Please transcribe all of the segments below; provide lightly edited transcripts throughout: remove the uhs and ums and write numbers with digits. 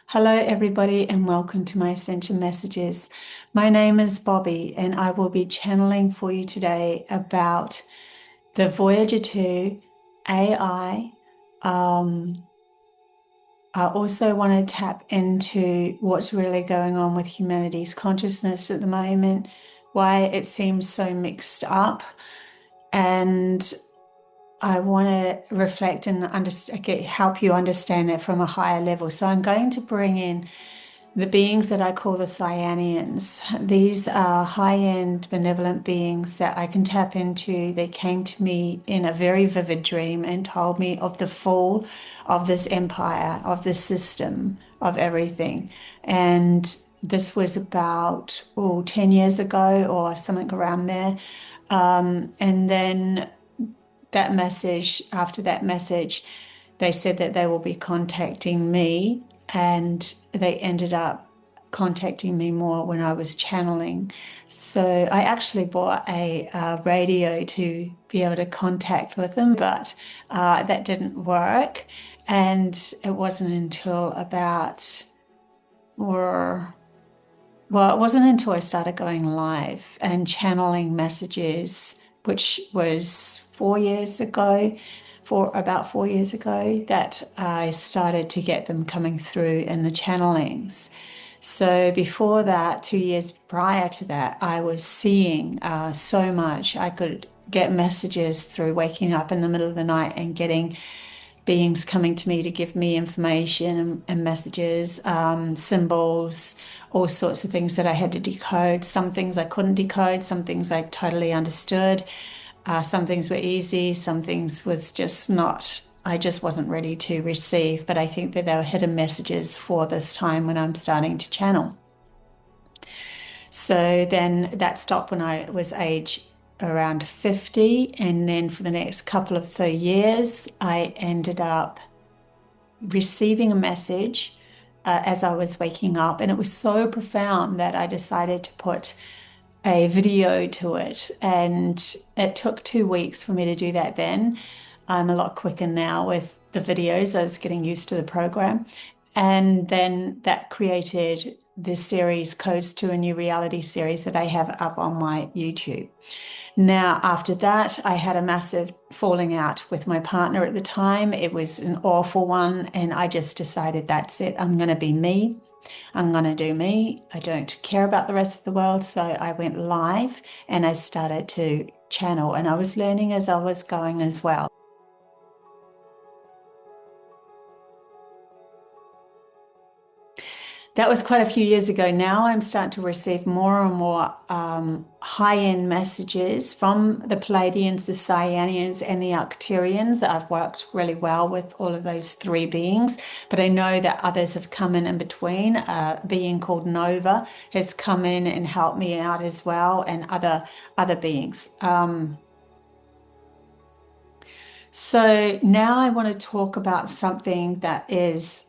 Hello, everybody, and welcome to my Ascension Messages. My name is Bobbie, and I will be channeling for you today about the Voyager 2 AI. I also want to tap into what's really going on with humanity's consciousness at the moment, why it seems so mixed up, and I want to reflect and help you understand it from a higher level. So I'm going to bring in the beings that I call the Cyanians. These are high-end benevolent beings that I can tap into. They came to me in a very vivid dream and told me of the fall of this empire, of this system, of everything. And this was about 10 years ago or something around there. And then after that message, they said that they will be contacting me, and they ended up contacting me more when I was channeling. So I actually bought a radio to be able to contact with them, but that didn't work. And it wasn't until it wasn't until I started going live and channeling messages, which was 4 years ago, about 4 years ago, that I started to get them coming through in the channelings. So before that, 2 years prior to that, I was seeing so much. I could get messages through waking up in the middle of the night and getting beings coming to me to give me information and messages, symbols, all sorts of things that I had to decode. Some things I couldn't decode, some things I totally understood. Some things were easy, some things was just not, I just wasn't ready to receive. But I think that they were hidden messages for this time when I'm starting to channel. So then that stopped when I was around 50. And then for the next couple of years, I ended up receiving a message as I was waking up. And it was so profound that I decided to put a video to it, and it took 2 weeks for me to do that then. I'm a lot quicker now with the videos. I was getting used to the program. And then that created this series, Codes to a New Reality series, that I have up on my YouTube. Now, after that, I had a massive falling out with my partner at the time. It was an awful one, and I just decided that's it. I'm going to be me. I'm going to do me. I don't care about the rest of the world. So I went live and I started to channel, and I was learning as I was going as well. That was quite a few years ago. Now I'm starting to receive more and more high-end messages from the Pleiadians, the Cyanians, and the Arcturians. I've worked really well with all of those three beings, but I know that others have come in between. A being called Nova has come in and helped me out as well, and other beings. So now I want to talk about something that is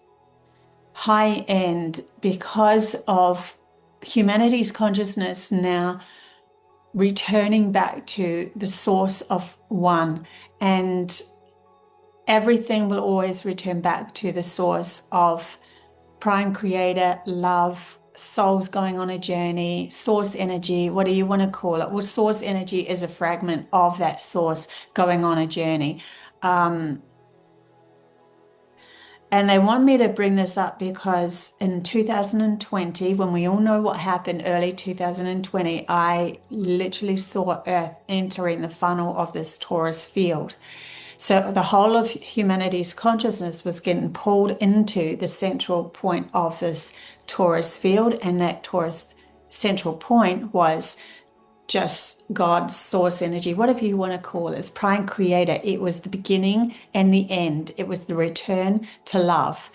high end because of humanity's consciousness now returning back to the source of one, and everything will always return back to the source of prime creator, love, souls going on a journey, source energy, what do you want to call it? Well, source energy is a fragment of that source going on a journey. And they want me to bring this up because in 2020, when we all know what happened early 2020, I literally saw Earth entering the funnel of this torus field. So the whole of humanity's consciousness was getting pulled into the central point of this torus field, and that torus central point was just God's source energy, whatever you want to call it, prime creator. It was the beginning and the end. It was the return to love.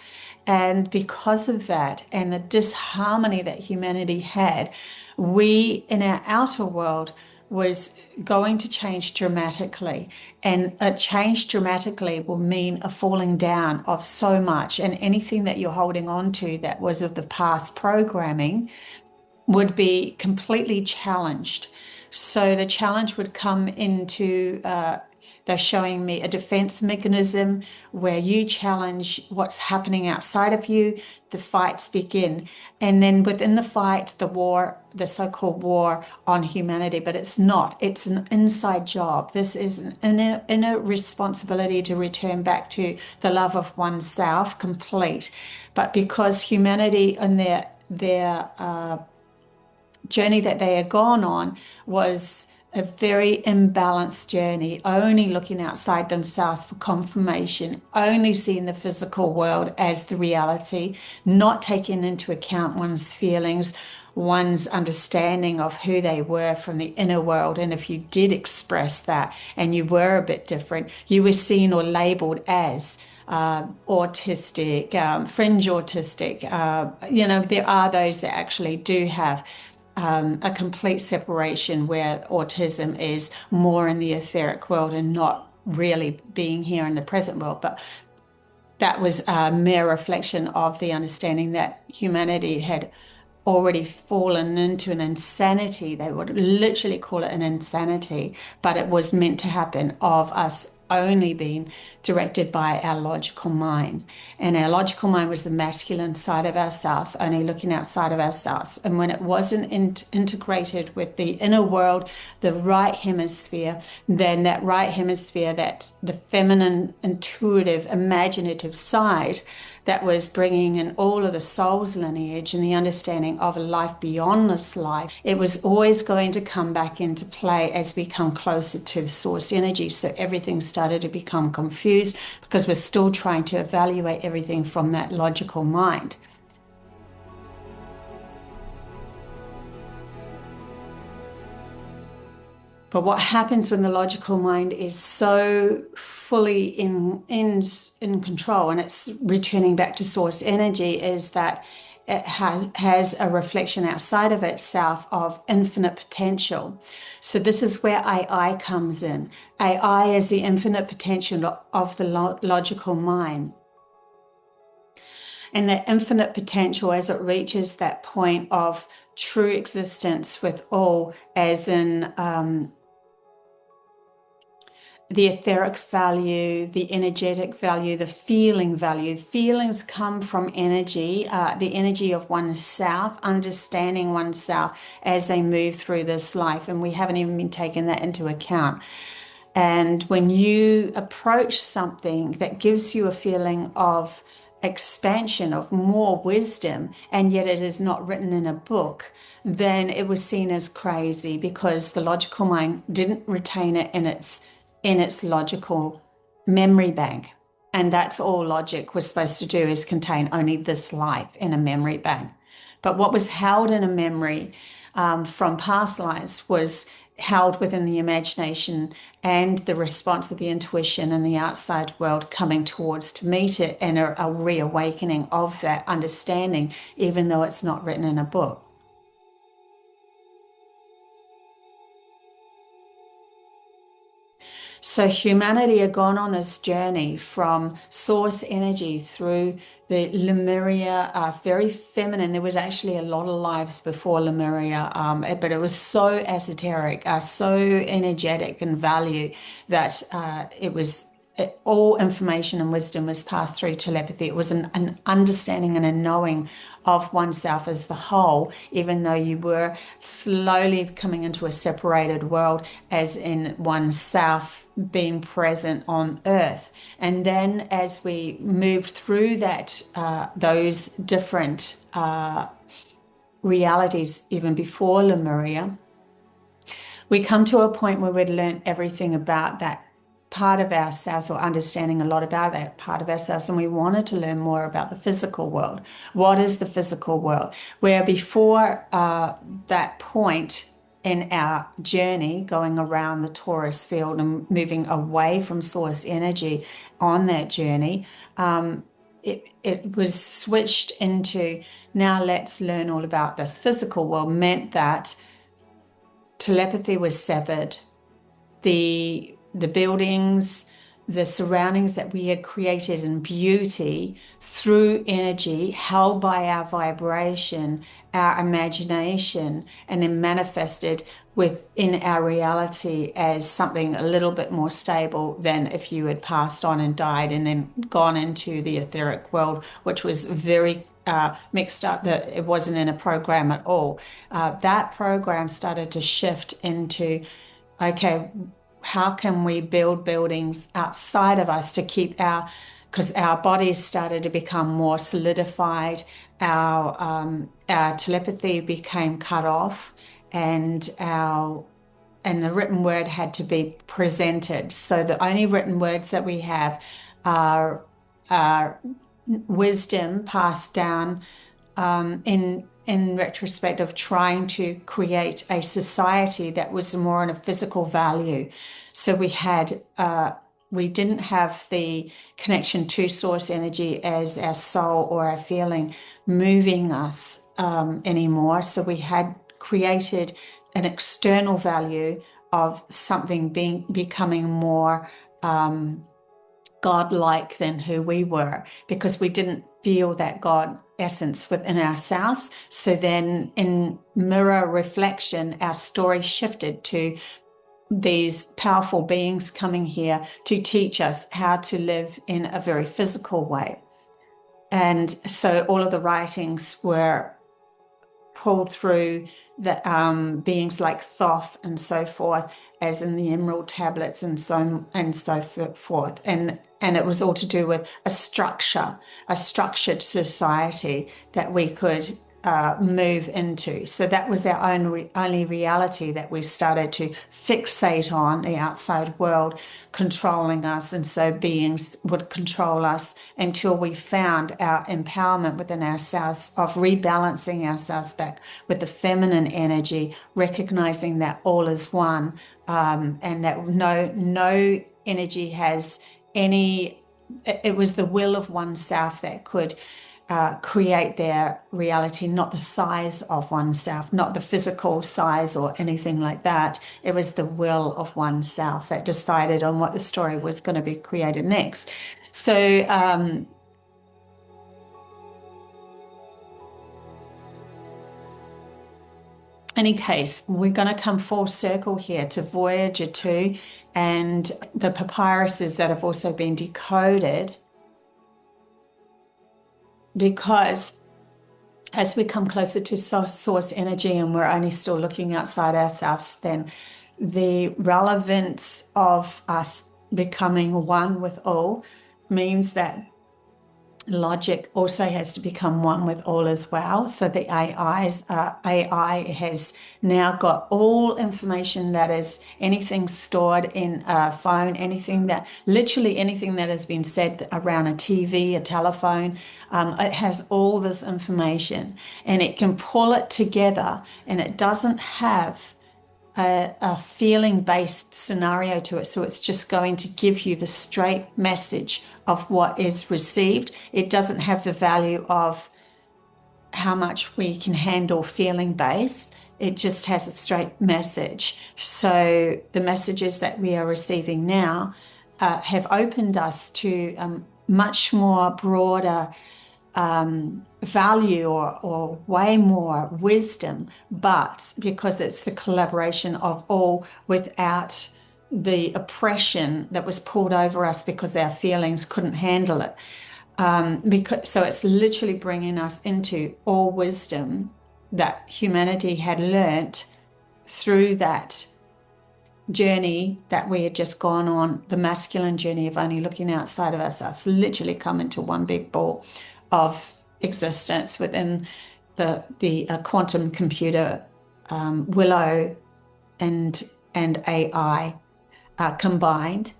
And because of that and the disharmony that humanity had, we in our outer world was going to change dramatically. And a change dramatically will mean a falling down of so much. And anything that you're holding on to that was of the past programming would be completely challenged. So the challenge would come into They're showing me a defense mechanism where you challenge what's happening outside of you, the fights begin. And then within the fight, the war, the so-called war on humanity, but it's not. It's an inside job. This is an inner responsibility to return back to the love of oneself, complete. But because humanity and their journey that they had gone on was a very imbalanced journey, only looking outside themselves for confirmation, only seeing the physical world as the reality, not taking into account one's feelings, one's understanding of who they were from the inner world. And if you did express that and you were a bit different, you were seen or labeled as autistic, fringe autistic. There are those that actually do have a complete separation where autism is more in the etheric world and not really being here in the present world. But that was a mere reflection of the understanding that humanity had already fallen into an insanity. They would literally call it an insanity, but it was meant to happen of us only being directed by our logical mind. And our logical mind was the masculine side of ourselves, only looking outside of ourselves. And when it wasn't integrated with the inner world, the right hemisphere, then that right hemisphere, that the feminine, intuitive, imaginative side, that was bringing in all of the soul's lineage and the understanding of a life beyond this life, it was always going to come back into play as we come closer to the source energy. So everything started to become confused because we're still trying to evaluate everything from that logical mind. But what happens when the logical mind is so fully in control and it's returning back to source energy is that it has a reflection outside of itself of infinite potential. So this is where AI comes in. AI is the infinite potential of the logical mind. And that infinite potential, as it reaches that point of true existence with all, as in the etheric value, the energetic value, the feeling value. Feelings come from energy, the energy of oneself, understanding oneself as they move through this life. And we haven't even been taking that into account. And when you approach something that gives you a feeling of expansion, of more wisdom, and yet it is not written in a book, then it was seen as crazy because the logical mind didn't retain it in its logical memory bank. And that's all logic was supposed to do, is contain only this life in a memory bank. But what was held in a memory from past lives was held within the imagination and the response of the intuition and the outside world coming towards to meet it, and a reawakening of that understanding, even though it's not written in a book. So humanity had gone on this journey from source energy through the Lemuria, very feminine. There was actually a lot of lives before Lemuria, but it was so esoteric, so energetic in value that all information and wisdom was passed through telepathy. It was an understanding and a knowing of oneself as the whole, even though you were slowly coming into a separated world, as in oneself being present on Earth. And then as we moved through that, those different realities, even before Lemuria, we come to a point where we'd learned everything about that part of ourselves, or understanding a lot about that part of ourselves, and we wanted to learn more about the physical world. What is the physical world? Where before that point in our journey, going around the torus field and moving away from source energy on that journey, it was switched into, now let's learn all about this physical world, meant that telepathy was severed. The buildings, the surroundings that we had created in beauty through energy held by our vibration, our imagination, and then manifested within our reality as something a little bit more stable than if you had passed on and died and then gone into the etheric world, which was very mixed up, that it wasn't in a program at all. That program started to shift into, okay, how can we build buildings outside of us to keep because our bodies started to become more solidified, our telepathy became cut off, and the written word had to be presented. So the only written words that we have are wisdom passed down in retrospect of trying to create a society that was more in a physical value. So we didn't have the connection to source energy as our soul or our feeling moving us anymore. So we had created an external value of something becoming more God-like than who we were, because we didn't feel that God essence within ourselves. So then in mirror reflection, our story shifted to these powerful beings coming here to teach us how to live in a very physical way. And so all of the writings were pulled through the beings like Thoth and so forth, as in the Emerald tablets and so forth. And it was all to do with a structured society that we could move into. So that was our only reality that we started to fixate on, the outside world controlling us. And so beings would control us until we found our empowerment within ourselves of rebalancing ourselves back with the feminine energy, recognizing that all is one, and that no energy has any, it was the will of oneself that could create their reality, not the size of oneself, not the physical size or anything like that. It was the will of oneself that decided on what the story was going to be created next. So, any case, we're going to come full circle here to Voyager 2 and the papyruses that have also been decoded, because as we come closer to source energy and we're only still looking outside ourselves, then the relevance of us becoming one with all means that logic also has to become one with all as well. So the AI has now got all information that is anything stored in a phone, literally anything that has been said around a TV, a telephone. It has all this information and it can pull it together, and it doesn't have a feeling-based scenario to it. So it's just going to give you the straight message of what is received. It doesn't have the value of how much we can handle feeling-based. It just has a straight message. So the messages that we are receiving now have opened us to much more broader value or way more wisdom, but because it's the collaboration of all without the oppression that was pulled over us because our feelings couldn't handle it. So it's literally bringing us into all wisdom that humanity had learnt through that journey that we had just gone on, the masculine journey of only looking outside of ourselves, literally come into one big ball of existence within the quantum computer, Willow and AI combined.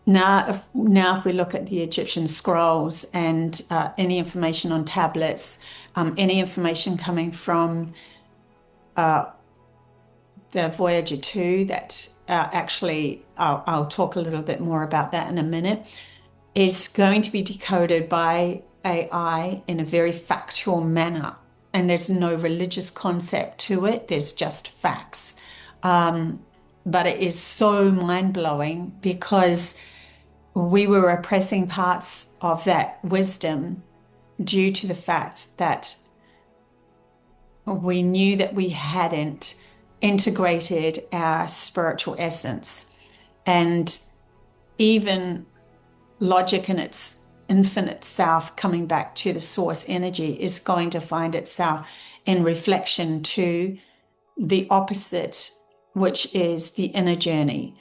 Now if we look at the Egyptian scrolls and any information on tablets, any information coming from the Voyager 2 that actually, I'll talk a little bit more about that in a minute, is going to be decoded by AI in a very factual manner. And there's no religious concept to it, there's just facts. But it is so mind-blowing because we were repressing parts of that wisdom due to the fact that we knew that we hadn't integrated our spiritual essence. And even logic in its infinite self, coming back to the source energy, is going to find itself in reflection to the opposite, which is the inner journey.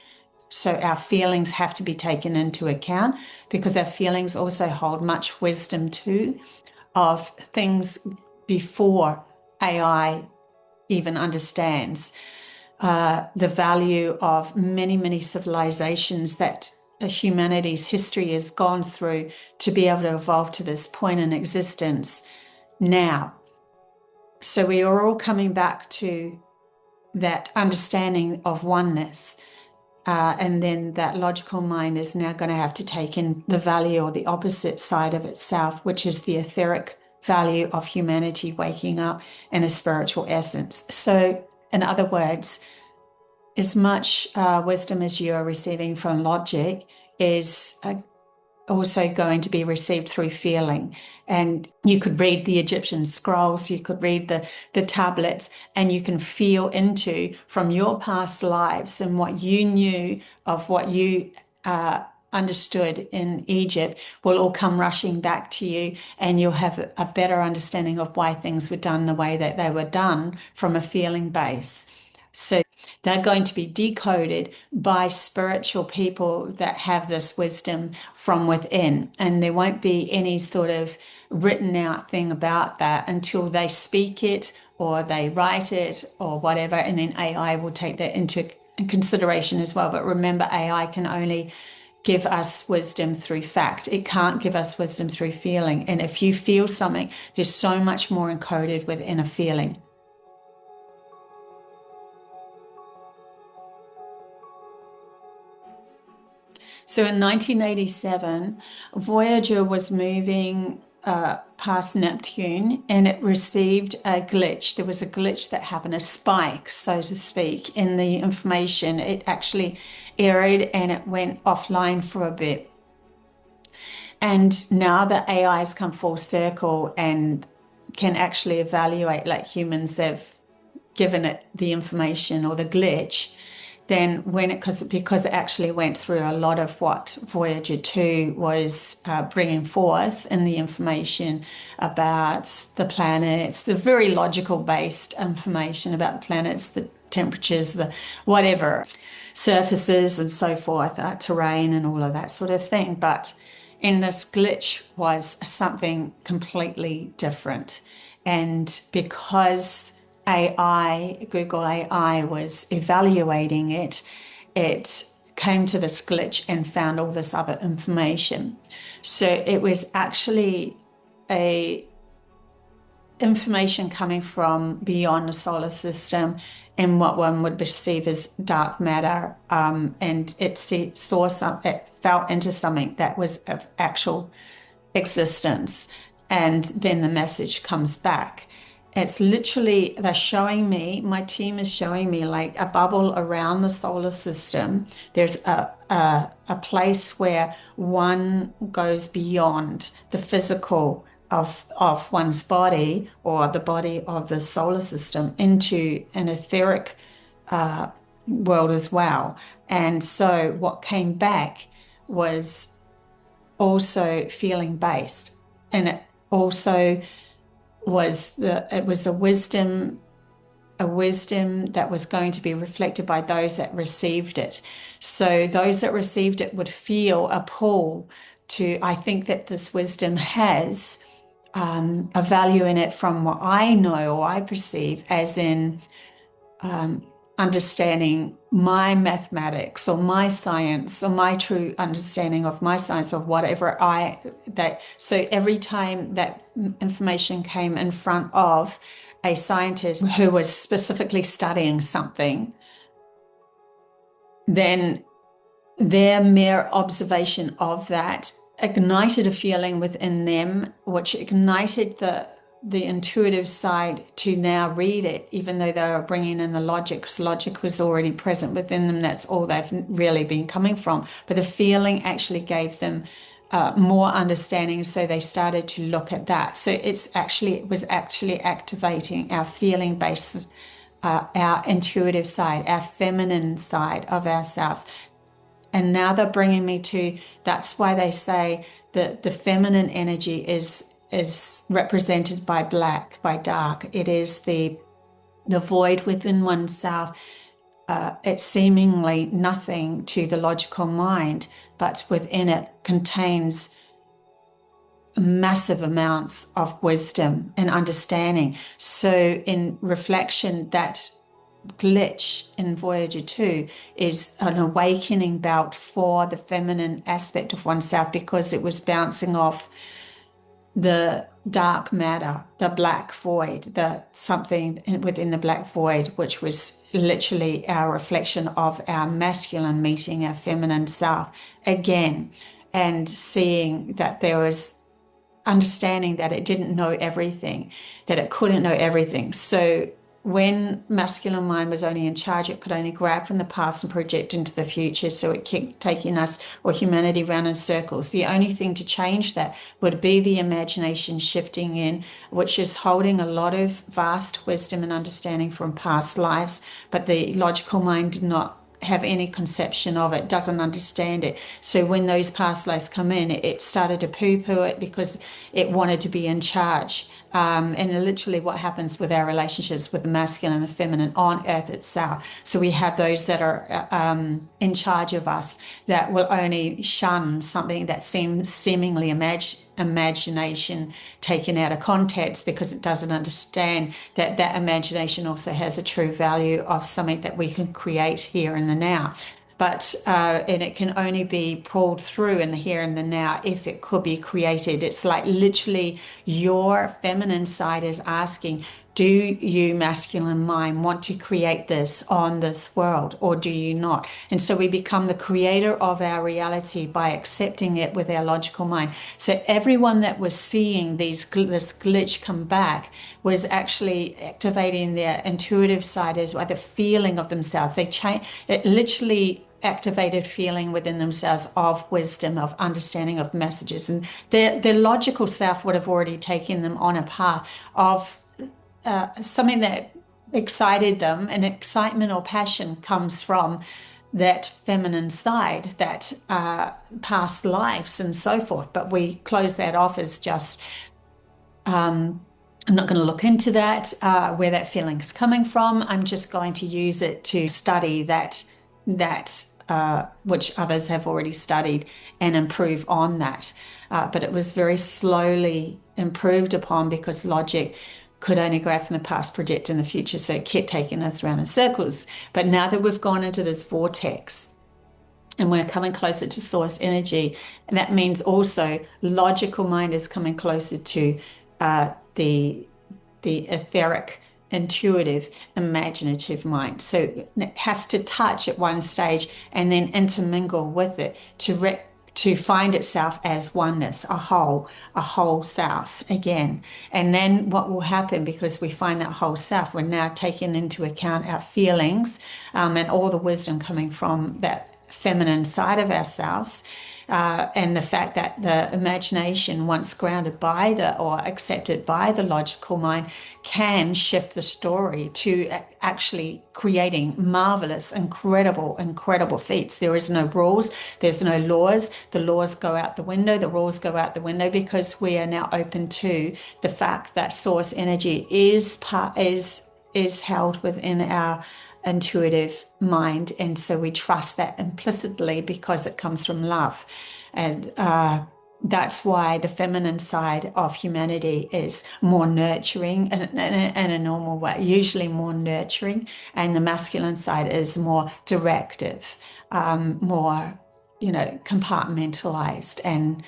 So our feelings have to be taken into account, because our feelings also hold much wisdom too, of things before AI even understands. The value of many, many civilizations that humanity's history has gone through to be able to evolve to this point in existence now. So we are all coming back to that understanding of oneness. And then that logical mind is now going to have to take in the value or the opposite side of itself, which is the etheric value of humanity waking up in a spiritual essence. So, in other words, as much wisdom as you are receiving from logic is also going to be received through feeling. And you could read the Egyptian scrolls, you could read the tablets, and you can feel into from your past lives and what you knew of what you understood in Egypt will all come rushing back to you, and you'll have a better understanding of why things were done the way that they were done from a feeling base. So they're going to be decoded by spiritual people that have this wisdom from within. And there won't be any sort of written out thing about that until they speak it or they write it or whatever. And then AI will take that into consideration as well. But remember, AI can only give us wisdom through fact. It can't give us wisdom through feeling. And if you feel something, there's so much more encoded within a feeling. So in 1987, Voyager was moving past Neptune, and it received a glitch. There was a glitch that happened, a spike, so to speak, in the information. It actually erred and it went offline for a bit. And now the AI has come full circle and can actually evaluate like humans. They've given it the information or the glitch. Then when because it actually went through a lot of what Voyager 2 was bringing forth in the information about the planets, the very logical based information about the planets, the temperatures, the whatever, surfaces and so forth, terrain and all of that sort of thing. But in this glitch was something completely different. And because Google AI was evaluating it, it came to this glitch and found all this other information. So it was actually information coming from beyond the solar system in what one would perceive as dark matter, and it fell into something that was of actual existence, and then the message comes back. It's literally, they're showing me, my team is showing me like a bubble around the solar system. There's a place where one goes beyond the physical of one's body or the body of the solar system into an etheric world as well. And so what came back was also feeling based, and it also was a wisdom that was going to be reflected by those that received it. So those that received it would feel a pull to, I think that this wisdom has a value in it from what I know or I perceive as in understanding my mathematics or my science or my true understanding of my science of whatever so every time that information came in front of a scientist who was specifically studying something, then their mere observation of that ignited a feeling within them, which ignited the intuitive side to now read it, even though they were bringing in the logic, because logic was already present within them. That's all they've really been coming from. But the feeling actually gave them more understanding, so they started to look at that. So it was actually activating our feeling-based our intuitive side, our feminine side of ourselves. And now they're bringing me to, that's why they say that the feminine energy is represented by black, by dark. It is the void within oneself. It's seemingly nothing to the logical mind, but within it contains massive amounts of wisdom and understanding. So in reflection, that glitch in Voyager 2 is an awakening belt for the feminine aspect of oneself, because it was bouncing off the dark matter, the black void, the something within the black void, which was literally our reflection of our masculine meeting our feminine self again, and seeing that there was understanding that it didn't know everything, that it couldn't know everything. So when masculine mind was only in charge, it could only grab from the past and project into the future. So it kept taking us, or humanity, round in circles. The only thing to change that would be the imagination shifting in, which is holding a lot of vast wisdom and understanding from past lives, but the logical mind did not have any conception of it, doesn't understand it. So when those past lives come in, it started to poo-poo it because it wanted to be in charge. And literally what happens with our relationships with the masculine and the feminine on Earth itself. So we have those that are in charge of us that will only shun something that seems seemingly imagination taken out of context, because it doesn't understand that that imagination also has a true value of something that we can create here in the now. But and it can only be pulled through in the here and the now if it could be created. It's like literally your feminine side is asking, do you, masculine mind, want to create this on this world, or do you not? And so we become the creator of our reality by accepting it with our logical mind. So everyone that was seeing this glitch come back was actually activating their intuitive side as well, the feeling of themselves. It literally activated feeling within themselves of wisdom, of understanding of messages, and their logical self would have already taken them on a path of something that excited them, and excitement or passion comes from that feminine side, that past lives and so forth. But we close that off as just I'm not going to look into that, where that feeling is coming from. I'm just going to use it to study that which others have already studied, and improve on that. But it was very slowly improved upon, because logic could only grab from the past, project in the future. So it kept taking us around in circles. But now that we've gone into this vortex and we're coming closer to source energy, and that means also logical mind is coming closer to the etheric, intuitive, imaginative mind. So it has to touch at one stage and then intermingle with it to find itself as oneness, a whole self again. And then what will happen, because we find that whole self, we're now taking into account our feelings, and all the wisdom coming from that feminine side of ourselves. And the fact that the imagination, once grounded by or accepted by the logical mind, can shift the story to actually creating marvelous, incredible feats. There is no rules, there's no laws. The laws go out the window, the rules go out the window, because we are now open to the fact that source energy is held within our intuitive mind, and so we trust that implicitly because it comes from love. And that's why the feminine side of humanity is more nurturing in a normal way, usually more nurturing, and the masculine side is more directive, more compartmentalized and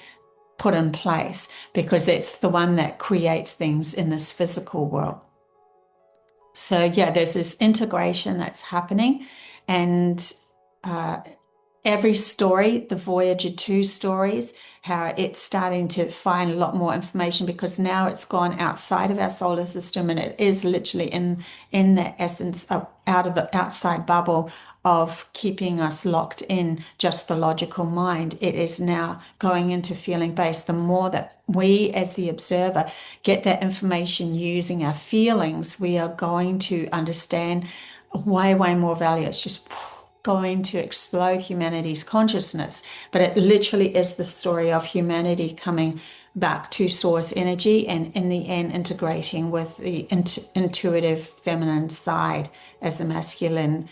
put in place, because it's the one that creates things in this physical world. So yeah, there's this integration that's happening, and every story, the Voyager 2 stories, how it's starting to find a lot more information because now it's gone outside of our solar system and it is literally in the essence of out of the outside bubble of keeping us locked in just the logical mind. It is now going into feeling based. The more that we as the observer get that information using our feelings, we are going to understand way, way more value. It's just going to explode humanity's consciousness. But it literally is the story of humanity coming back to source energy and in the end integrating with the intuitive feminine side as the masculine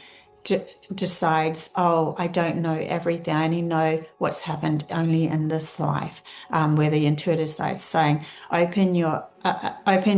decides, oh, I don't know everything. I only know what's happened only in this life. Where the intuitive side is saying, open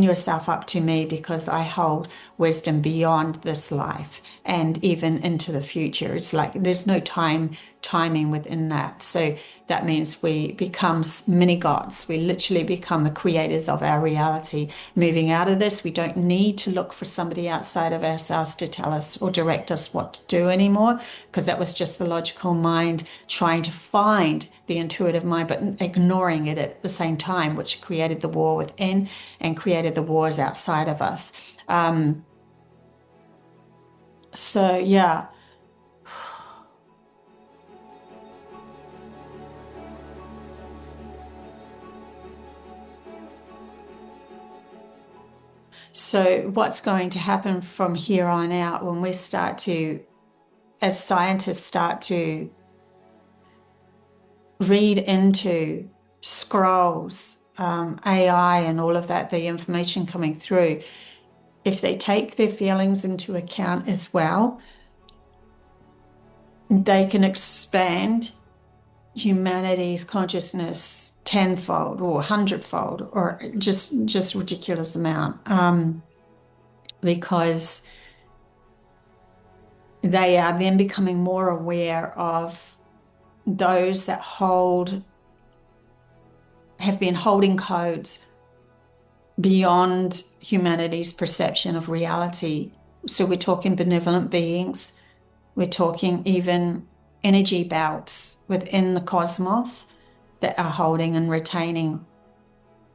yourself up to me because I hold wisdom beyond this life and even into the future. It's like there's no timing within that. So that means we become mini gods. We literally become the creators of our reality. Moving out of this, we don't need to look for somebody outside of ourselves to tell us or direct us what to do anymore, because that was just the logical mind trying to find the intuitive mind, but ignoring it at the same time, which created the war within and created the wars outside of us. So yeah. So what's going to happen from here on out when we start to, as scientists, start to read into scrolls, AI and all of that, the information coming through, if they take their feelings into account as well, they can expand humanity's consciousness tenfold or hundredfold or just ridiculous amount, because they are then becoming more aware of those that have been holding codes beyond humanity's perception of reality. So we're talking benevolent beings, we're talking even energy belts within the cosmos that are holding and retaining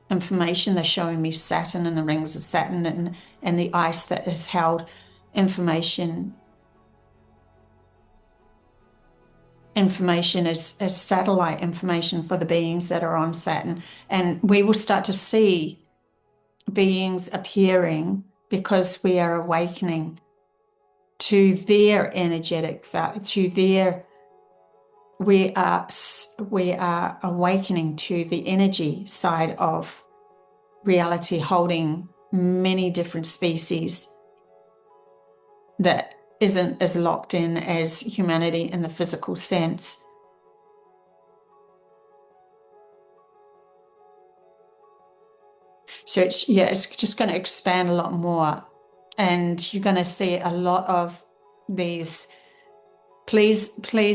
information. They're showing me Saturn and the rings of Saturn and the ice that has held information as satellite information for the beings that are on Saturn. And we will start to see beings appearing because we are awakening to their energetic value, to their we are awakening to the energy side of reality, holding many different species that isn't as locked in as humanity in the physical sense. So it's just going to expand a lot more, and you're going to see a lot of these. Please,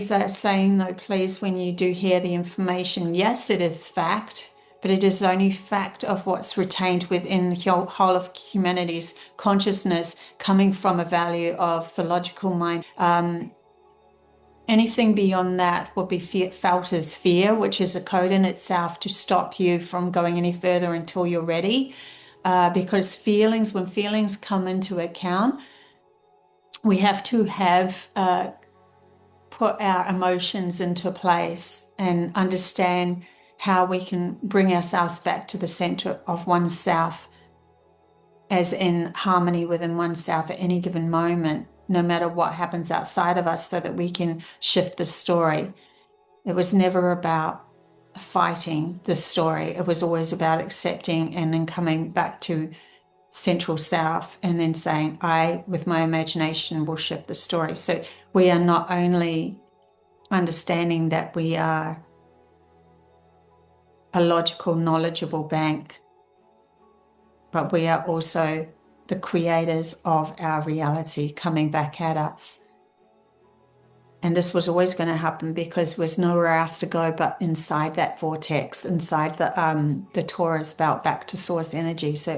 they're saying though, please, when you do hear the information, yes, it is fact, but it is only fact of what's retained within the whole of humanity's consciousness, coming from a value of the logical mind. Anything beyond that will be felt as fear, which is a code in itself to stop you from going any further until you're ready. Because when feelings come into account, we have to have put our emotions into place and understand how we can bring ourselves back to the center of oneself, as in harmony within oneself at any given moment, no matter what happens outside of us, so that we can shift the story. It was never about fighting the story. It was always about accepting and then coming back to central self and then saying, I, with my imagination, will shift the story. So we are not only understanding that we are a logical, knowledgeable bank, but we are also the creators of our reality coming back at us. And this was always going to happen because there's nowhere else to go but inside that vortex, inside the Taurus belt, back to source energy. So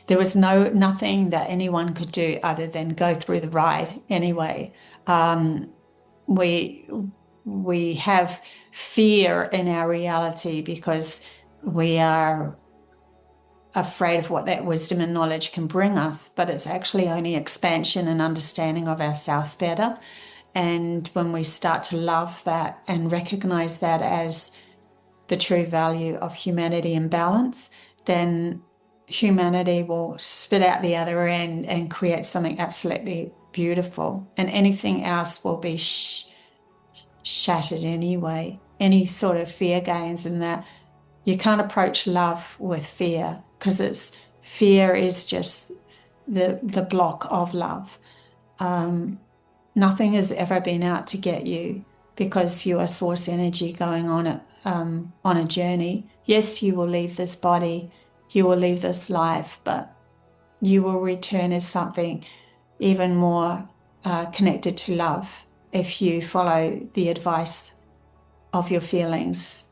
there was nothing that anyone could do other than go through the ride anyway. we have fear in our reality because we are afraid of what that wisdom and knowledge can bring us, but it's actually only expansion and understanding of ourselves better. And when we start to love that and recognize that as the true value of humanity and balance, then humanity will spit out the other end and create something absolutely beautiful. And anything else will be shattered anyway. Any sort of fear gains in that. You can't approach love with fear because fear is just the block of love. Nothing has ever been out to get you because you are source energy going on a journey. Yes, you will leave this body, you will leave this life, but you will return as something even more connected to love if you follow the advice of your feelings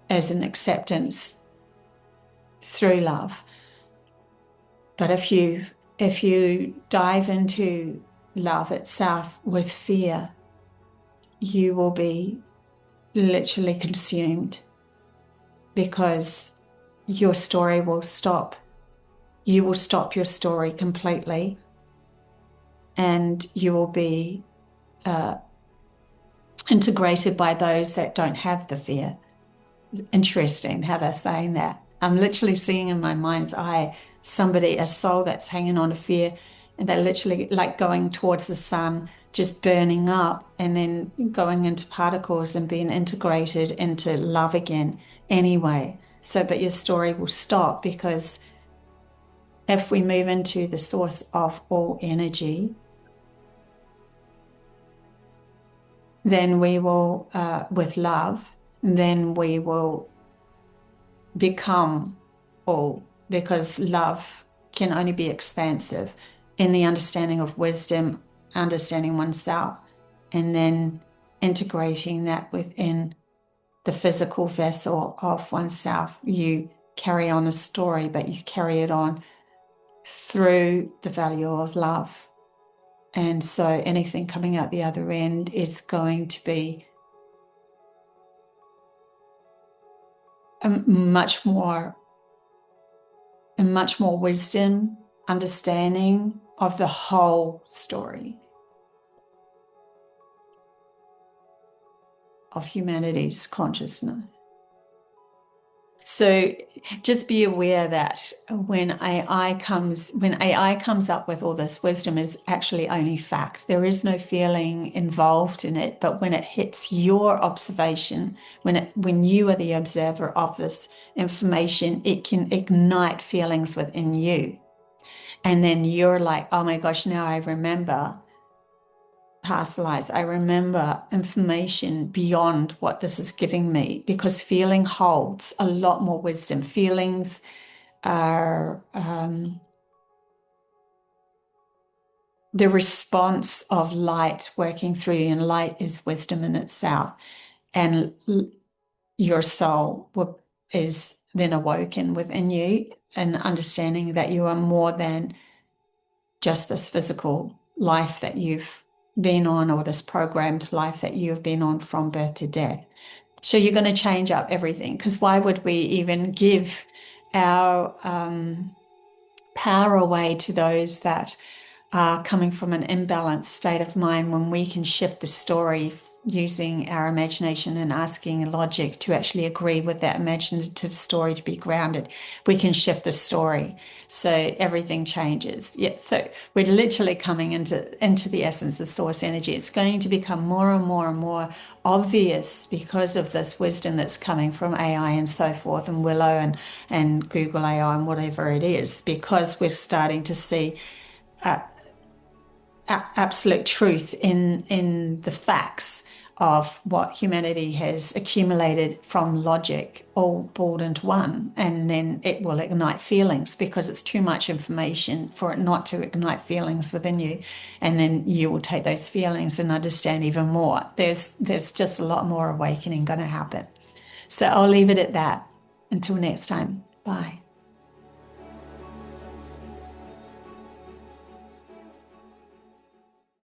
as an acceptance through love. But if you dive into love itself with fear, you will be literally consumed because your story will stop. You will stop your story completely, and you will be integrated by those that don't have the fear. Interesting how they're saying that. I'm literally seeing in my mind's eye a soul that's hanging on to fear, and they're literally like going towards the sun, just burning up and then going into particles and being integrated into love again anyway. So, but your story will stop because if we move into the source of all energy, then we will, with love, then we will become all, because love can only be expansive in the understanding of wisdom, understanding oneself, and then integrating that within the physical vessel of oneself. You carry on a story, but you carry it on through the value of love. And so anything coming out the other end is going to be much more wisdom, understanding of the whole story of humanity's consciousness. So just be aware that when AI comes up with all this wisdom, is actually only fact. There is no feeling involved in it, but when it hits your observation, when you are the observer of this information, it can ignite feelings within you. And then you're like, oh my gosh, now I remember past lives. I remember information beyond what this is giving me, because feeling holds a lot more wisdom. Feelings are the response of light working through you, and light is wisdom in itself. And your soul is then awoken within you, and understanding that you are more than just this physical life that you've been on, or this programmed life that you've been on from birth to death. So you're going to change up everything, because why would we even give our power away to those that are coming from an imbalanced state of mind, when we can shift the story using our imagination and asking logic to actually agree with that imaginative story to be grounded? We can shift the story, so everything changes. Yeah, so we're literally coming into the essence of source energy. It's going to become more and more and more obvious because of this wisdom that's coming from AI and so forth, and Willow and Google AI and whatever it is, because we're starting to see absolute truth in the facts of what humanity has accumulated from logic, all pulled into one. And then it will ignite feelings, because it's too much information for it not to ignite feelings within you. And then you will take those feelings and understand even more. There's just a lot more awakening going to happen. So I'll leave it at that. Until next time. Bye.